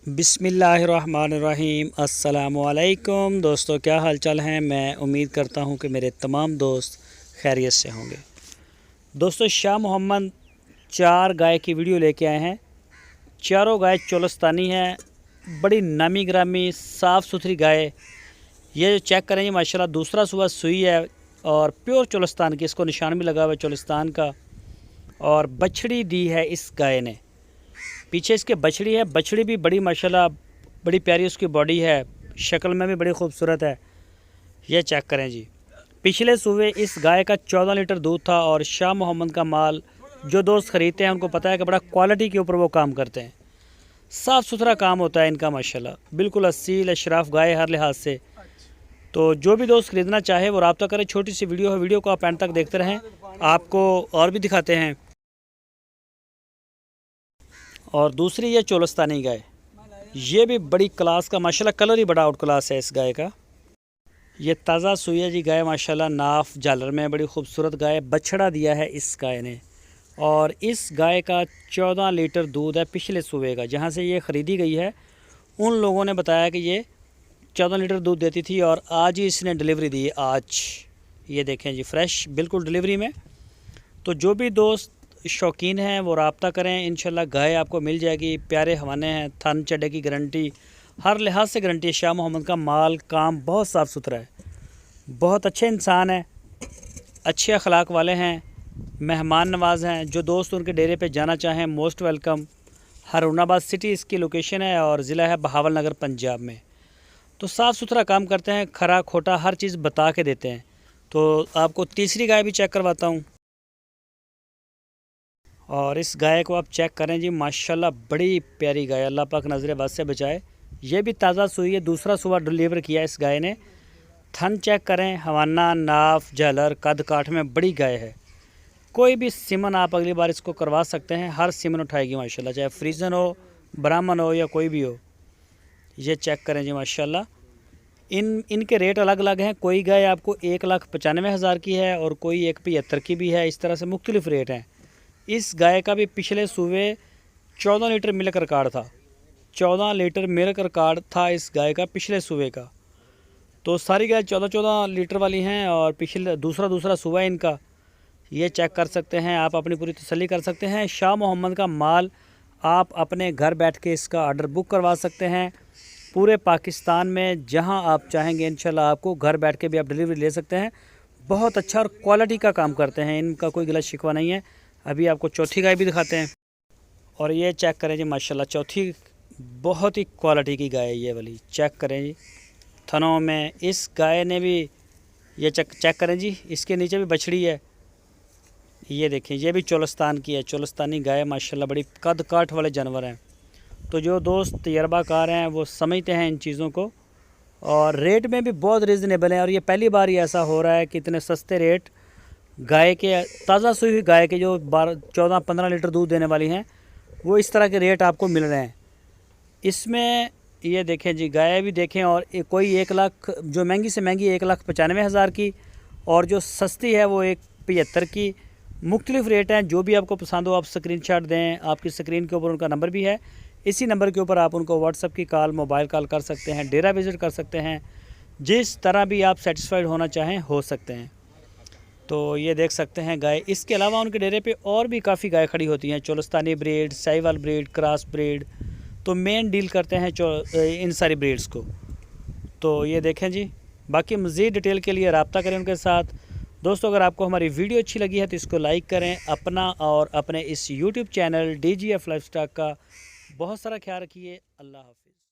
बिस्मिल्लाहिर्रहमानिर्रहीम। अस्सलामुअलैकुम दोस्तों, क्या हाल चाल हैं। मैं उम्मीद करता हूं कि मेरे तमाम दोस्त खैरियत से होंगे। दोस्तों, शाह मोहम्मद 4 गाय की वीडियो लेके आए हैं। चारों गाय चोलस्तानी हैं, बड़ी नामी ग्रामी साफ़ सुथरी गाय। ये जो चेक करेंगे माशाल्लाह दूसरा सुबह सुई है और प्योर चोलस्तान की, इसको निशान भी लगा हुआ है चोलस्तान का। और बछड़ी दी है इस गाय ने, पीछे इसके बछड़ी है। बछड़ी भी बड़ी माशाल्लाह बड़ी प्यारी उसकी बॉडी है, शक्ल में भी बड़ी खूबसूरत है। ये चेक करें जी, पिछले सुबह इस गाय का 14 लीटर दूध था। और शाह मोहम्मद का माल जो दोस्त ख़रीदते हैं उनको पता है कि बड़ा क्वालिटी के ऊपर वो काम करते हैं। साफ़ सुथरा काम होता है इनका माशाल्लाह, बिल्कुल असील अशराफ गाय हर लिहाज से। तो जो भी दोस्त ख़रीदना चाहे वो रब्ता करें। छोटी सी वीडियो है, वीडियो को आप एंड तक देखते रहें, आपको और भी दिखाते हैं। और दूसरी ये चोलस्तानी गाय, ये भी बड़ी क्लास का माशाल्लाह, कलर ही बड़ा आउट क्लास है इस गाय का। ये ताज़ा सुई है जी गाय माशाल्लाह, नाफ झालर में बड़ी खूबसूरत गाय। बछड़ा दिया है इस गाय ने और इस गाय का 14 लीटर दूध है पिछले सुबह का। जहाँ से ये ख़रीदी गई है उन लोगों ने बताया कि ये 14 लीटर दूध देती थी और आज ही इसने डिलीवरी दी है। आज ये देखें जी, फ्रेश बिल्कुल डिलीवरी में। तो जो भी दोस्त शौकीन हैं वो रब्ता करें, इंशाल्लाह गाय आपको मिल जाएगी। प्यारे हवाने हैं, थन चढ़े की गारंटी, हर लिहाज से गारंटी है। शाह मोहम्मद का माल काम बहुत साफ़ सुथरा है, बहुत अच्छे इंसान है, अच्छे अखलाक वाले हैं, मेहमान नवाज हैं। जो दोस्त उनके डेरे पे जाना चाहें मोस्ट वेलकम। हारूनाबाद सिटी इसकी लोकेशन है और ज़िला है बहावल नगर पंजाब में। तो साफ़ सुथरा काम करते हैं, खरा खोटा हर चीज़ बता के देते हैं। तो आपको तीसरी गाय भी चेक करवाता हूँ। और इस गाय को आप चेक करें जी, माशाल्लाह बड़ी प्यारी गाय, अल्लाह पाक नज़र बद से बचाए। ये भी ताज़ा सुई है, दूसरा सुबह डिलीवर किया इस गाय ने। थन चेक करें, हवाना नाफ झालर कद काठ में बड़ी गाय है। कोई भी सीमन आप अगली बार इसको करवा सकते हैं, हर सीमन उठाएगी माशाल्लाह, चाहे फ्रीजन हो, ब्राह्मण हो या कोई भी हो। ये चेक करें जी माशाल्लाह। इनके रेट अलग अलग हैं। कोई गाय आपको 1,95,000 की है और कोई 1,75,000 की भी है। इस तरह से मुख्तलिफ रेट हैं। इस गाय का भी पिछले सुबह 14 लीटर मिल्क रिकॉर्ड था। 14 लीटर मिल्क रिकॉर्ड था इस गाय का पिछले सुबह का। तो सारी गाय 14-14 लीटर वाली हैं और पिछले दूसरा सुबह इनका। ये चेक कर सकते हैं आप, अपनी पूरी तसल्ली कर सकते हैं। शाह मोहम्मद का माल आप अपने घर बैठ के इसका ऑर्डर बुक करवा सकते हैं। पूरे पाकिस्तान में जहां आप चाहेंगे इंशाल्लाह आपको घर बैठ के भी आप डिलीवरी ले सकते हैं। बहुत अच्छा और क्वालिटी का काम करते हैं, इनका कोई गलत शिकवा नहीं है। अभी आपको चौथी गाय भी दिखाते हैं। और ये चेक करें जी माशाल्लाह, चौथी बहुत ही क्वालिटी की गाय है ये वाली। चेक करें जी थनों में, इस गाय ने भी ये चेक करें जी, इसके नीचे भी बछड़ी है। ये देखें, ये भी चोलस्तान की है, चोलस्तानी गाय माशाल्लाह, बड़ी कद काठ वाले जानवर हैं। तो जो दोस्त तजर्बाकार हैं वो समझते हैं इन चीज़ों को। और रेट में भी बहुत रीज़नेबल है। और ये पहली बार ही ऐसा हो रहा है कि इतने सस्ते रेट गाय के, ताज़ा सुई हुई गाय के जो 14-15 लीटर दूध देने वाली हैं, वो इस तरह के रेट आपको मिल रहे हैं। इसमें ये देखें जी, गाय भी देखें। और कोई 1 लाख, जो महंगी से महंगी 1,95,000 की, और जो सस्ती है वो 1,75,000 की। मुख्तलिफ रेट हैं। जो भी आपको पसंद हो आप स्क्रीनशॉट दें। आपकी स्क्रीन के ऊपर उनका नंबर भी है, इसी नंबर के ऊपर आप उनको व्हाट्सएप की कॉल, मोबाइल कॉल कर सकते हैं, डेरा विज़िट कर सकते हैं। जिस तरह भी आप सेटिस्फाइड होना चाहें हो सकते हैं। तो ये देख सकते हैं गाय। इसके अलावा उनके डेरे पे और भी काफ़ी गाय खड़ी होती हैं, Cholistani breed, Sahiwal breed, cross breed. तो मेन डील करते हैं इन सारी ब्रीड्स को। तो ये देखें जी, बाकी मज़ीद डिटेल के लिए रब्ता करें उनके साथ। दोस्तों, अगर आपको हमारी वीडियो अच्छी लगी है तो इसको लाइक करें। अपना और अपने इस यूट्यूब चैनल DGF लाइफस्टाइल का बहुत सारा ख्याल रखिए। अल्लाह हाफ़िज़।